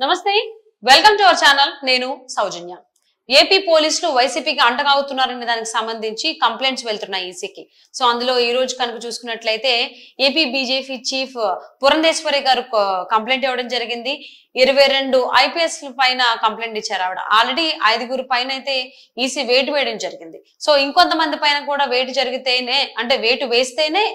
నమస్తే welcome to our channel నేను సౌజన్య AP పోలీసులు వైసీపీకి అంటగావుతున్నారనే దానికి సంబంధించి కంప్లైంట్స్ వెళ్తున్నాయి ఈసీకి సో అందులో ఈ రోజు కనుక చూసుకున్నట్లయితే ఏపీ బీజేపీ చీఫ్ పురంధేశ్వరి గారు కంప్లైంట్ ఇవ్వడం జరిగింది 22 ఐపీఎస్ పైన కంప్లైంట్ ఇచ్చారు ఆవిడ ఆల్రెడీ 5 పైన అయితే ఈసీ వేటు వేయడం జరిగింది సో ఇంకొంతమంది పైన కూడా వేటు జరిగితేనే అంటే వేటు వేస్తేనే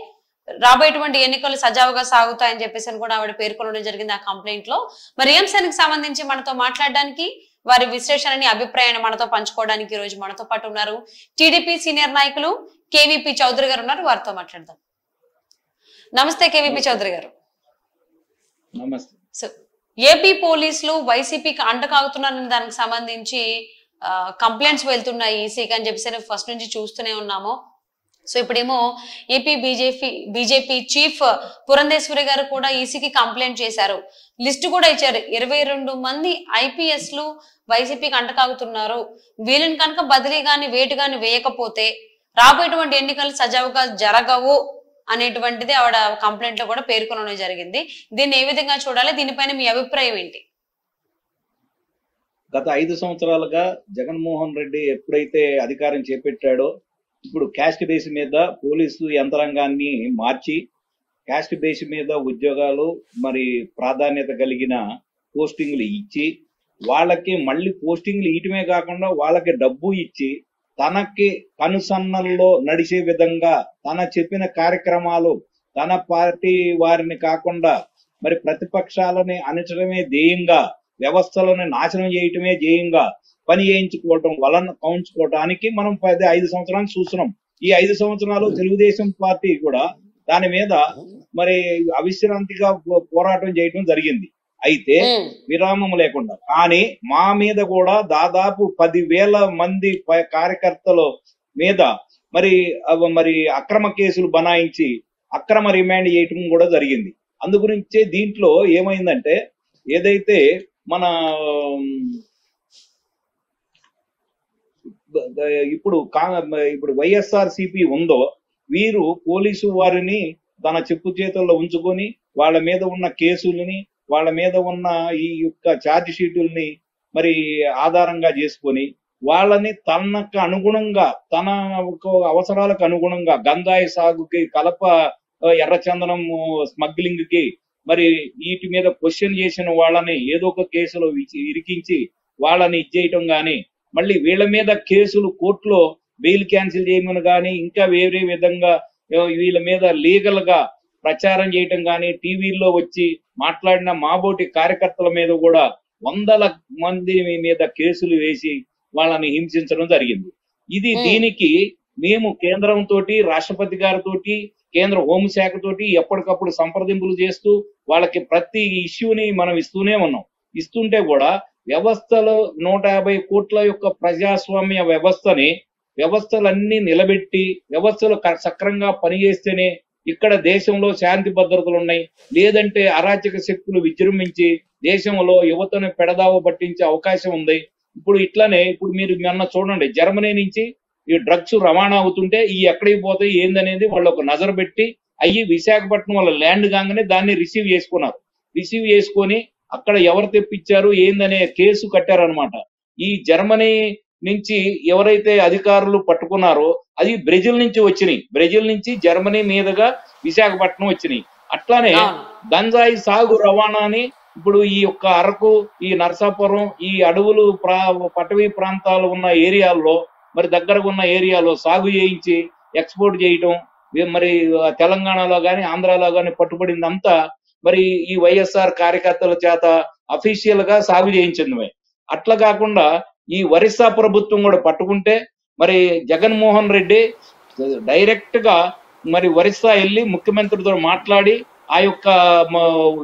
రాబోయేటువంటి ఎన్నికలు సజావుగా సాగుతాయని చెప్పేసి కూడా ఆవిడ పేర్కొనడం జరిగింది ఆ కంప్లైంట్ లో మరి ఈ అంశానికి సంబంధించి మనతో మాట్లాడడానికి వారి విశ్లేషణని అభిప్రాయాన్ని మనతో పంచుకోవడానికి ఈ రోజు మనతో పాటు ఉన్నారు టీడీపీ సీనియర్ నాయకులు కేవీపీ చౌదరి గారు ఉన్నారు వారితో మాట్లాడదాం నమస్తే కేవీపీ చౌదరి గారు నమస్తే సో ఏపీ పోలీసులు వైసీపీకి అంటకాగుతున్నారనే దానికి సంబంధించి కంప్లైంట్స్ వెళ్తున్నాయి ఈసీకి అని చెప్పేసి ఫస్ట్ నుంచి చూస్తూనే ఉన్నాము సో ఇప్పుడేమో ఏపీ బీజేపీ చీఫ్ పురంధేశ్వరి గారు కూడా ఈసీకి కంప్లైంట్ చేశారు లిస్టు కూడా ఇచ్చారు 22 మంది ఐపీఎస్లు వైసీపీకి అంటకాగుతున్నారు వీళ్ళని కనుక బదిలీ గాని వేటు గాని వేయకపోతే రాబోయేటువంటి ఎన్నికలు సజావుగా జరగవు అనేటువంటిది ఆవిడ కంప్లైంట్ లో కూడా పేర్కొనడం జరిగింది దీన్ని ఏ విధంగా చూడాలి దీనిపైన మీ అభిప్రాయం ఏంటి గత 5 సంవత్సరాలుగా జగన్మోహన్ రెడ్డి ఎప్పుడైతే అధికారం చేపట్టాడో ఇప్పుడు క్యాస్ట్ బేస్ మీద పోలీసు యంత్రాంగాన్ని మార్చి క్యాస్ట్ బేస్ మీద ఉద్యోగాలు మరి ప్రాధాన్యత కలిగిన పోస్టింగ్లు ఇచ్చి వాళ్ళకి మళ్ళీ పోస్టింగ్లు ఇయటమే కాకుండా వాళ్ళకి డబ్బు ఇచ్చి తనకి కనుసన్నల్లో నడిచే విధంగా తన చెప్పిన కార్యక్రమాలు తన పార్టీ వారిని కాకుండా మరి ప్రతిపక్షాలని అణచడమే ధ్యేయంగా వ్యవస్థలను నాశనం చేయటమే ధ్యేయంగా పని చేయించుకోవటం వలన కౌంచుకోవటానికి మనం 5 సంవత్సరాలు చూస్తున్నాం ఈ 5 సంవత్సరాలు తెలుగుదేశం పార్టీ కూడా దాని మీద మరి అవిశ్రాంతిగా పోరాటం చేయడం జరిగింది అయితే విరామం లేకుండా కానీ మా మీద కూడా దాదాపు 10,000 మంది కార్యకర్తల మీద మరి అక్రమ కేసులు బనాయించి అక్రమ రిమాండ్ చేయటం కూడా జరిగింది అందుగురించే దీంట్లో ఏమైందంటే ఏదైతే మన ఇప్పుడు వైఎస్ఆర్సీపీ ఉందో వీరు పోలీసు వారిని తన చెప్పు చేతుల్లో ఉంచుకొని వాళ్ళ మీద ఉన్న కేసులని వాళ్ళ మీద ఉన్న ఈ యొక్క ఛార్జ్ షీటుల్ని మరి ఆధారంగా చేసుకొని వాళ్ళని తనకు అనుగుణంగా తన అవసరాలకు అనుగుణంగా గంజాయి సాగుకి కలప ఎర్రచందనం స్మగ్లింగ్ కి మరి వీటి మీద క్వశ్చన్ చేసిన వాళ్ళని ఏదో ఒక కేసులో ఇరికించి వాళ్ళని ఇచ్చేయటం గాని మళ్ళీ వీళ్ళ మీద కేసులు కోర్టులో బెయిల్ క్యాన్సిల్ చేయమని కానీ ఇంకా వేరే విధంగా వీళ్ళ మీద లీగల్ గా ప్రచారం చేయటం కానీ టీవీల్లో వచ్చి మాట్లాడిన మాబోటి కార్యకర్తల మీద కూడా 100 మంది మీద కేసులు వేసి వాళ్ళని హింసించడం జరిగింది ఇది దీనికి మేము కేంద్రంతో రాష్ట్రపతి గారితో కేంద్ర హోంశాఖతోటి ఎప్పటికప్పుడు సంప్రదింపులు చేస్తూ వాళ్ళకి ప్రతి ఇష్యూని మనం ఇస్తూనే ఉన్నాం ఇస్తుంటే కూడా వ్యవస్థలో 150 కోట్ల యొక్క ప్రజాస్వామ్య వ్యవస్థలన్నీ నిలబెట్టి వ్యవస్థలు సక్రంగా పనిచేస్తేనే ఇక్కడ దేశంలో శాంతి భద్రతలు ఉన్నాయి లేదంటే అరాచక శక్తులు విజృంభించి దేశంలో యువతను పెడదావ పట్టించే అవకాశం ఉంది ఇప్పుడు ఇట్లానే ఇప్పుడు మీరు మొన్న చూడండి జర్మనీ నుంచి ఈ డ్రగ్స్ రవాణా అవుతుంటే ఈ ఎక్కడికి పోతాయి ఏందనేది వాళ్ళు ఒక నజరు పెట్టి అయ్యి విశాఖపట్నం వాళ్ళ ల్యాండ్ కాగానే దాన్ని రిసీవ్ చేసుకొని అక్కడ ఎవరు తెప్పించారు ఏందనే కేసు కట్టారనమాట ఈ జర్మనీ నుంచి ఎవరైతే అధికారులు పట్టుకున్నారో అది బ్రెజిల్ నుంచి వచ్చినాయి బ్రెజిల్ నుంచి జర్మనీ మీదుగా విశాఖపట్నం వచ్చినాయి అట్లానే గంజాయి సాగు రవాణాని ఇప్పుడు ఈ యొక్క అరకు ఈ నరసాపురం ఈ అడవులు పటవీ ప్రాంతాలు ఉన్న ఏరియాల్లో మరి దగ్గరకు ఉన్న ఏరియాలో సాగు చేయించి ఎక్స్పోర్ట్ చేయటం మరి తెలంగాణలో గాని ఆంధ్రాలో గాని పట్టుబడిందంతా మరి ఈ వైఎస్ఆర్ కార్యకర్తల చేత అఫీషియల్ గా సాగు చేయించింది అట్లా కాకుండా ఈ ఒరిస్సా ప్రభుత్వం కూడా పట్టుకుంటే మరి జగన్మోహన్ రెడ్డి డైరెక్ట్ గా మరి ఒరిస్సా వెళ్ళి ముఖ్యమంత్రితో మాట్లాడి ఆ యొక్క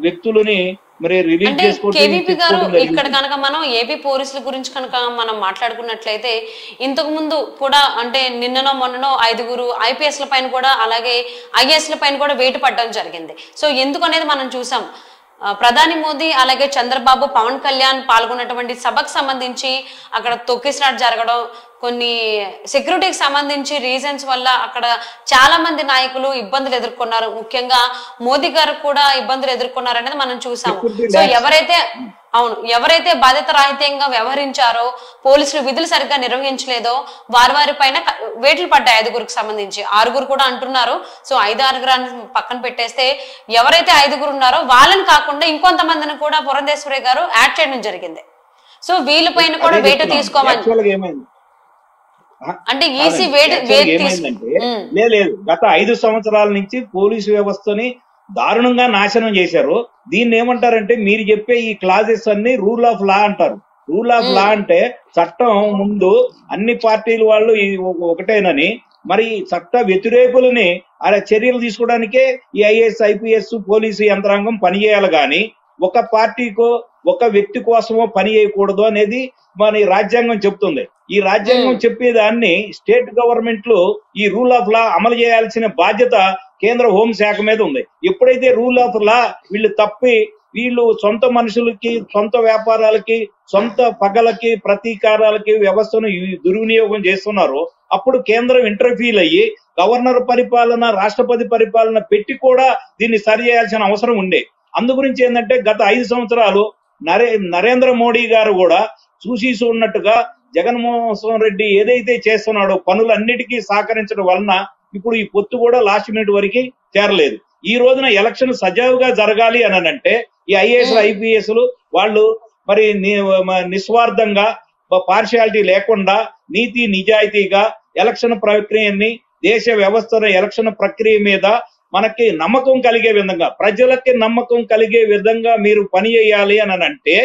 వ్యక్తులని మరి రిలీజ్ చేసుకోవడం ఇక్కడ కనుక మనం ఏపీ పోలీసుల గురించి కనుక మనం మాట్లాడుకున్నట్లయితే ఇంతకు ముందు కూడా అంటే నిన్ననో మొన్ననో 5 ఐపీఎస్ల పైన కూడా అలాగే ఐఏఎస్ల పైన కూడా వేటు పడడం జరిగింది సో ఎందుకు అనేది మనం చూసాం ప్రధాని మోదీ అలాగే చంద్రబాబు పవన్ కళ్యాణ్ పాల్గొన్నటువంటి సభకు సంబంధించి అక్కడ తొక్కిసలాట జరగడం కొన్ని సెక్యూరిటీకి సంబంధించి రీజన్స్ వల్ల అక్కడ చాలా మంది నాయకులు ఇబ్బందులు ఎదుర్కొన్నారు ముఖ్యంగా మోదీ గారు కూడా ఇబ్బందులు ఎదుర్కొన్నారు అనేది మనం చూసాము సో ఎవరైతే అవును, ఎవరైతే బాధ్యత రాహిత్యంగా వ్యవహరించారో, పోలీసులు విధులు సరిగ్గా నిర్వహించలేదో వారి పైన వేట్లు పడ్డాయి 5గురికి సంబంధించి. 6గురు కూడా అంటున్నారు. సో 5-6 పక్కన పెట్టేస్తే ఎవరైతే 5గురు ఉన్నారో వాళ్ళని కాకుండా ఇంకొంతమందిని కూడా పురంధేశ్వరి గారు యాడ్ చేయడం జరిగింది. సో వీళ్ళపైన కూడా వేటు తీసుకోమని అంటే ఈసీ లేదు. గత 5 సంవత్సరాల నుంచి పోలీసు వ్యవస్థని దారుణంగా నాశనం చేశారు. దీన్ని ఏమంటారంటే మీరు చెప్పే ఈ క్లాజెస్ అన్ని రూల్ ఆఫ్ లా అంటారు. రూల్ ఆఫ్ లా అంటే చట్టం ముందు అన్ని పార్టీల వాళ్ళు ఒకటేనని, మరి చట్ట వ్యతిరేకులని అలా చర్యలు తీసుకోవడానికే ఈ ఐఏఎస్ ఐపీఎస్ పోలీసు యంత్రాంగం పనిచేయాలి గాని ఒక పార్టీకో ఒక వ్యక్తి కోసమో పని చేయకూడదు అనేది మన రాజ్యాంగం చెప్తుంది. ఈ రాజ్యాంగం చెప్పేదాన్ని స్టేట్ గవర్నమెంట్లు ఈ రూల్ ఆఫ్ లా అమలు చేయాల్సిన బాధ్యత కేంద్ర హోంశాఖ మీద ఉంది. ఎప్పుడైతే రూల్ ఆఫ్ లా వీళ్ళు తప్పి వీళ్ళు సొంత మనుషులకి, సొంత వ్యాపారాలకి, సొంత పగలకి, ప్రతీకారాలకి వ్యవస్థను దుర్వినియోగం చేస్తున్నారో అప్పుడు కేంద్రం ఇంటర్ఫీల్ అయ్యి గవర్నర్ పరిపాలన, రాష్ట్రపతి పరిపాలన పెట్టి కూడా దీన్ని సరి చేయాల్సిన అవసరం ఉండే. అందు గురించి ఏంటంటే గత 5 సంవత్సరాలు నరేంద్ర మోడీ గారు కూడా చూసి చూడనట్టుగా జగన్మోహన్ రెడ్డి ఏదైతే చేస్తున్నాడో పనులన్నిటికీ సహకరించడం వలన ఇప్పుడు ఈ పొత్తు కూడా లాస్ట్ మినిట్ వరకు చేరలేదు. ఈ రోజున ఎలక్షన్ సజావుగా జరగాలి అని అంటే ఈ ఐఏఎస్ ఐపీఎస్లు వాళ్ళు మరి నిస్వార్థంగా, పార్షియాలిటీ లేకుండా, నీతి నిజాయితీగా ఎలక్షన్ ప్రక్రియని, దేశ వ్యవస్థల ఎలక్షన్ ప్రక్రియ మీద మనకి నమ్మకం కలిగే విధంగా, ప్రజలకి నమ్మకం కలిగే విధంగా మీరు పని చేయాలి అని అంటే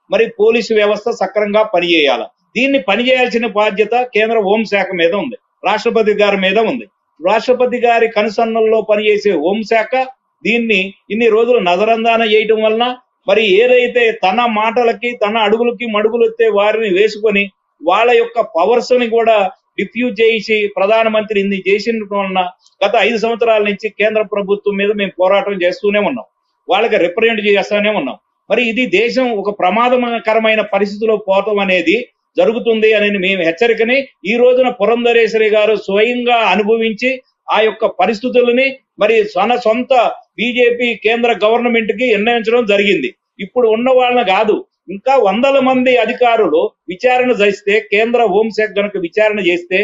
మరి పోలీసు వ్యవస్థ సక్రమంగా పనిచేయాలి. దీన్ని పనిచేయాల్సిన బాధ్యత కేంద్ర హోంశాఖ మీద ఉంది, రాష్ట్రపతి గారి మీద ఉంది. రాష్ట్రపతి గారి కనుసన్నల్లో పనిచేసే హోంశాఖ దీన్ని ఇన్ని రోజులు నజరందాన చేయటం వలన మరి ఏదైతే తన మాటలకి, తన అడుగులకి మడుగులు వస్తే వారిని వేసుకొని వాళ్ళ యొక్క పవర్స్ ని కూడా డిఫ్యూజ్ చేసి ప్రధానమంత్రి ఇన్ని చేసిన వలన గత 5 సంవత్సరాల నుంచి కేంద్ర ప్రభుత్వం మీద మేము పోరాటం చేస్తూనే ఉన్నాం, వాళ్ళకి రిప్రజెంట్ చేస్తూనే ఉన్నాం. మరి ఇది దేశం ఒక ప్రమాదకరమైన పరిస్థితిలో పోవటం అనేది జరుగుతుంది అని మేము హెచ్చరికని ఈ రోజున పురంధరేశ్వరి గారు స్వయంగా అనుభవించి ఆ యొక్క పరిస్థితులని మరి తన సొంత బీజేపీ కేంద్ర గవర్నమెంట్ కి నిర్ణయించడం జరిగింది. ఇప్పుడు ఉన్న వాళ్ళని కాదు, ఇంకా 100 మంది అధికారులు విచారణ చేస్తే, కేంద్ర హోంశాఖ గనుక విచారణ చేస్తే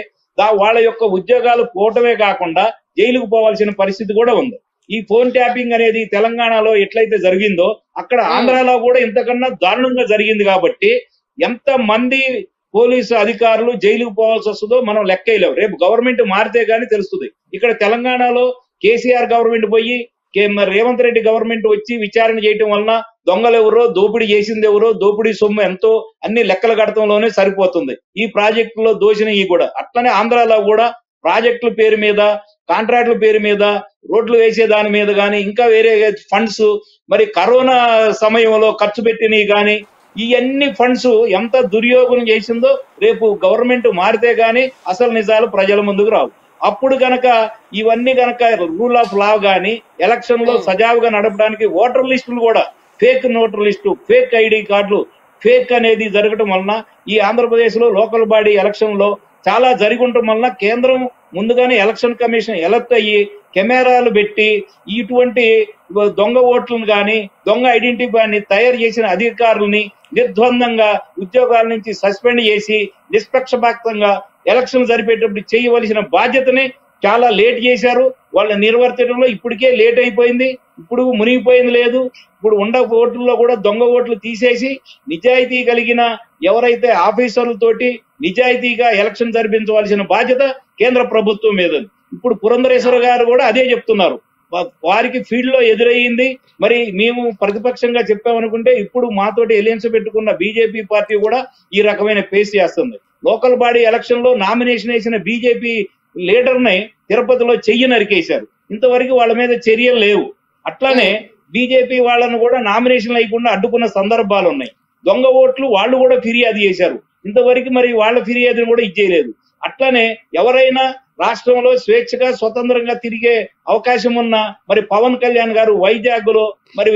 వాళ్ళ యొక్క ఉద్యోగాలు పోవటమే కాకుండా జైలుకు పోవాల్సిన పరిస్థితి కూడా ఉంది. ఈ ఫోన్ ట్యాపింగ్ అనేది తెలంగాణలో ఎట్లయితే జరిగిందో అక్కడ ఆంధ్రాలో కూడా ఇంతకన్నా దారుణంగా జరిగింది. కాబట్టి ఎంత మంది పోలీసు అధికారులు జైలుకు పోవాల్సి వస్తుందో మనం లెక్కలేము. రేపు గవర్నమెంట్ మారితే గానీ తెలుస్తుంది. ఇక్కడ తెలంగాణలో కేసీఆర్ గవర్నమెంట్ పోయి రేవంత్ రెడ్డి గవర్నమెంట్ వచ్చి విచారణ చేయటం వలన దొంగలు ఎవరో, దోపిడీ చేసింది ఎవరో, దోపిడీ సొమ్ము ఎంతో అన్ని లెక్కలు కడతంలోనే సరిపోతుంది. ఈ ప్రాజెక్టులో దోషినవి కూడా అట్లనే ఆంధ్రాలో కూడా ప్రాజెక్టుల పేరు మీద, కాంట్రాక్టుల పేరు మీద, రోడ్లు వేసే దాని మీద కానీ, ఇంకా వేరే ఫండ్స్ మరి కరోనా సమయంలో ఖర్చు పెట్టినవి కానీ, ఇవన్నీ ఫండ్స్ ఎంత దుర్యోగం చేసిందో రేపు గవర్నమెంట్ మారితే గానీ అసలు నిజాలు ప్రజల ముందుకు రావు. అప్పుడు గనక ఇవన్నీ గనక రూల్ ఆఫ్ లా గానీ ఎలక్షన్ లో సజావుగా నడపడానికి ఓటర్ లిస్టులు కూడా fake voter list, fake ID కార్డులు, ఫేక్ అనేది జరగటం వలన ఈ ఆంధ్రప్రదేశ్ లో లోకల్ బాడీ ఎలక్షన్ లో చాలా జరిగి ఉండటం వలన కేంద్రం ముందుగానే ఎలక్షన్ కమిషన్ ఎలక్ట్ అయ్యి కెమెరాలు పెట్టి ఇటువంటి దొంగ ఓట్లను కానీ, దొంగ ఐడెంటిఫైని తయారు చేసిన అధికారులని నిర్ద్వందంగా ఉద్యోగాల నుంచి సస్పెండ్ చేసి నిష్పక్షపాతంగా ఎలక్షన్ జరిపేటప్పుడు చేయవలసిన బాధ్యతని చాలా లేట్ చేశారు. వాళ్ళ నిర్వర్తించడంలో ఇప్పటికే లేట్ అయిపోయింది. ఇప్పుడు మునిగిపోయింది లేదు. ఇప్పుడు ఉండ ఓట్లలో కూడా దొంగ ఓట్లు తీసేసి నిజాయితీ కలిగిన ఎవరైతే ఆఫీసర్లతోటి నిజాయితీగా ఎలక్షన్ జరిపించవలసిన బాధ్యత కేంద్ర ప్రభుత్వం మీద. ఇప్పుడు పురంధరేశ్వర గారు కూడా అదే చెప్తున్నారు. వారికి ఫీల్డ్ లో ఎదురయ్యింది. మరి మేము ప్రతిపక్షంగా చెప్పామనుకుంటే ఇప్పుడు మాతోటి ఎలియన్స్ పెట్టుకున్న బీజేపీ పార్టీ కూడా ఈ రకమైన ఫేస్ చేస్తుంది. లోకల్ బాడీ ఎలక్షన్ లో నామినేషన్ వేసిన బీజేపీ లీడర్ ని తిరుపతిలో చెయ్యి నరికేశారు. ఇంతవరకు వాళ్ళ మీద చర్యలు లేవు. అట్లానే బీజేపీ వాళ్ళను కూడా నామినేషన్ లేకుండా అడ్డుకున్న సందర్భాలు ఉన్నాయి. దొంగ ఓట్లు వాళ్ళు కూడా ఫిర్యాదు చేశారు. ఇంతవరకు మరి వాళ్ళ ఫిర్యాదును కూడా ఇచ్చేయలేదు. అట్లానే ఎవరైనా రాష్ట్రంలో స్వేచ్ఛగా స్వతంత్రంగా తిరిగే అవకాశం ఉన్న మరి పవన్ కళ్యాణ్ గారు వైజాగ్ లో మరి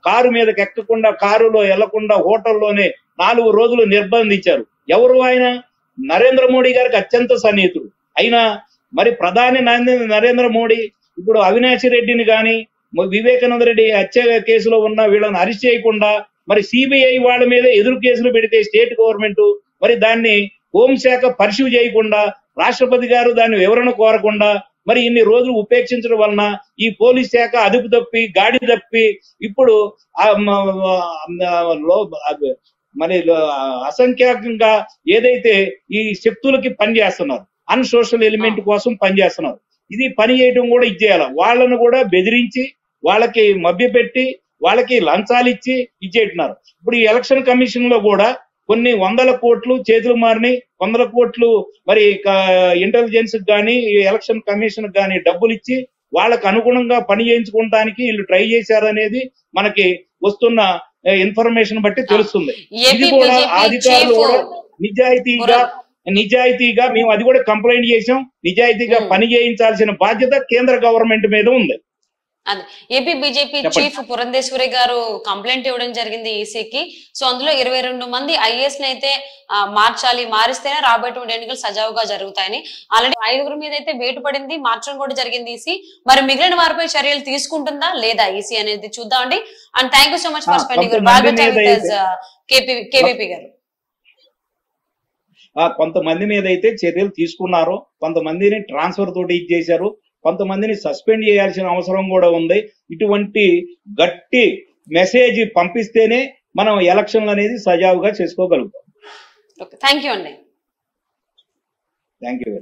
కారు మీదకి ఎక్కకుండా, కారులో వెళ్లకుండా హోటల్లోనే 4 రోజులు నిర్బంధించారు. ఎవరు ఆయన? నరేంద్ర మోడీ గారికి అత్యంత సన్నిహితుడు అయినా మరి ప్రధాని నరేంద్ర మోడీ ఇప్పుడు అవినాష్ రెడ్డిని కానీ, వివేకానంద రెడ్డి హత్య కేసులో ఉన్న వీళ్ళని అరెస్ట్ చేయకుండా మరి సిబిఐ వాళ్ళ మీద ఎదురు కేసులు పెడితే స్టేట్ గవర్నమెంట్ మరి దాన్ని హోంశాఖ పర్సూ చేయకుండా, రాష్ట్రపతి గారు దాన్ని వివరణ కోరకుండా మరి ఇన్ని రోజులు ఉపేక్షించడం వలన ఈ పోలీస్ శాఖ అదుపు తప్పి గాడి తప్పి ఇప్పుడు మరి అసంఖ్యాకంగా ఏదైతే ఈ శక్తులకి పనిచేస్తున్నారు, అన్సోషల్ ఎలిమెంట్ కోసం పనిచేస్తున్నారు. ఇది పని చేయడం కూడా ఇచ్చేయాలి. వాళ్ళను కూడా బెదిరించి, వాళ్ళకి మభ్యపెట్టి, వాళ్ళకి లంచాలు ఇచ్చి ఇచ్చేట్టున్నారు. ఇప్పుడు ఈ ఎలక్షన్ కమిషన్ లో కూడా కొన్ని 100 కోట్లు చేతులు మారిని, 100 కోట్లు మరి ఇంటెలిజెన్స్ కానీ ఎలక్షన్ కమిషన్ కానీ డబ్బులు ఇచ్చి వాళ్ళకు అనుగుణంగా పని చేయించుకోవడానికి వీళ్ళు ట్రై చేశారనేది మనకి వస్తున్న ఇన్ఫర్మేషన్ బట్టి తెలుస్తుంది. ఇది కూడా అధికారులు కూడా నిజాయితీగా మేము అది కూడా కంప్లైంట్ చేసాం. నిజాయితీగా పని చేయించాల్సిన బాధ్యత కేంద్ర గవర్నమెంట్ మీద ఉంది. అదే ఏపీ బీజేపీ చీఫ్ పురంధేశ్వరి గారు కంప్లైంట్ ఇవ్వడం జరిగింది ఈసీకి. సో అందులో 22 మంది ఐఏఎస్ ని అయితే మార్చాలి, మారిస్తేనే రాబోయేటువంటి ఎన్నికలు సజావుగా జరుగుతాయని. ఆల్రెడీ 5 మీద అయితే వేటు పడింది, మార్చడం కూడా జరిగింది ఈసీ. మరి మిగిలిన వారిపై చర్యలు తీసుకుంటుందా లేదా ఈసీ అనేది చూద్దామండి. And thank you so much for spending your valuable time with KVP గారు. కొంతమంది మీద అయితే చర్యలు తీసుకున్నారు, కొంతమందిని ట్రాన్స్ఫర్ తోటి ఇచ్చేశారు, కొంతమందిని సస్పెండ్ చేయాల్సిన అవసరం కూడా ఉంది. ఇటువంటి గట్టి మెసేజ్ పంపిస్తేనే మనం ఎలక్షన్లు అనేది సజావుగా చేసుకోగలుగుతాం. థ్యాంక్ యూ అండి. Thank you.